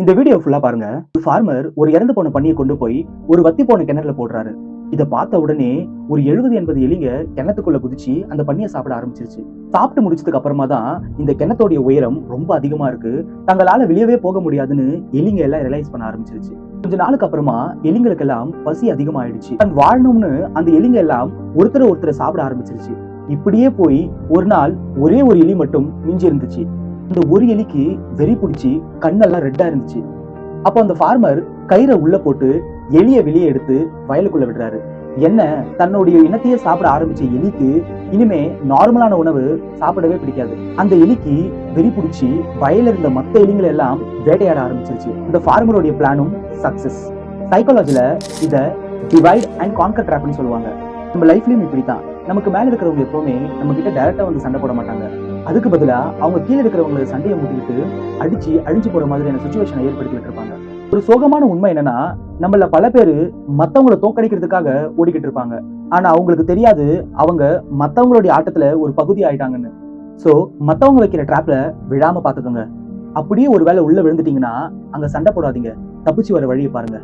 இந்த வீடியோ ஃபுல்லா பாருங்க. ஒரு ஃபார்மர் ஒரு இறந்து போன பன்னியை கொண்டு போய் ஒரு வத்தி போன கிணறுல போடுறாரு. இத பார்த்த உடனே ஒரு 70-80 எலிங்க கிணத்துக்குள்ள குதிச்சு அந்த பன்னியை சாப்பிட ஆரம்பிச்சிருச்சு. சாப்பிட்டு முடிச்சதுக்கு அப்புறமா தான் இந்த கிணத்தோடைய உயரம் ரொம்ப அதிகமா இருக்கு, தங்களால வெளியவே போக முடியாதுன்னு எலிங்க எல்லாம் ரியலைஸ் பண்ண ஆரம்பிச்சிருச்சு. கொஞ்ச நாளுக்கு அப்புறமா எலிங்களுக்கெல்லாம் பசி அதிகமாயிடுச்சு. வாழணும்னு அந்த எலிங்க எல்லாம் ஒருத்தரை சாப்பிட ஆரம்பிச்சிருச்சு. இப்படியே போய் ஒரு நாள் ஒரே ஒரு எலி மட்டும் மிஞ்சி இருந்துச்சு. அந்த ஒரு எலிக்கு வெறி பிடிச்சி கண்ணெல்லாம் ரெட்டா இருந்துச்சு. அப்போ அந்த ஃபார்மர் கயிறை உள்ள போட்டு எலிய வெளியே எடுத்து வயலுக்குள்ள விடுறாரு. என்ன, தன்னுடைய இனத்தையே சாப்பிட ஆரம்பிச்ச எலிக்கு இனிமே நார்மலான உணவு சாப்பிடவே பிடிக்காது. அந்த எலிக்கு வெறி பிடிச்சி வயல இருந்த மத்த எலிங்களை எல்லாம் வேட்டையாட ஆரம்பிச்சிருச்சு. இந்த ஃபார்மருடைய பிளானும் சக்சஸ். சைக்காலஜில இத டிவைட் அண்ட் கான்கர் ட்ராப்னு சொல்லுவாங்க. நம்ம லைஃப்லயும் இப்படித்தான். நமக்கு மேல இருக்கிறவங்க எப்பவுமே நம்ம கிட்ட டைரக்டா வந்து சண்டை போட மாட்டாங்க. அதுக்கு பதிலா அவங்க கீழே இருக்கிறவங்களை சண்டையை முட்டிக்கிட்டு அடிச்சு அழிஞ்சு போற மாதிரியான சுச்சுவேஷனை ஏற்படுத்திட்டு இருப்பாங்க. ஒரு சோகமான உண்மை என்னன்னா, நம்மள பல பேரு மத்தவங்களை தோக்கடிக்கிறதுக்காக ஓடிக்கிட்டு இருப்பாங்க. ஆனா அவங்களுக்கு தெரியாது அவங்க மத்தவங்களுடைய ஆட்டத்துல ஒரு பகுதி ஆயிட்டாங்கன்னு. சோ மத்தவங்க வைக்கிற ட்ராப்ல விழாம பாத்துக்கோங்க. அப்படியே ஒரு வேளை உள்ள விழுந்துட்டீங்கன்னா அங்க சண்டை போடாதீங்க, தப்பிச்சு வர வழியை பாருங்க.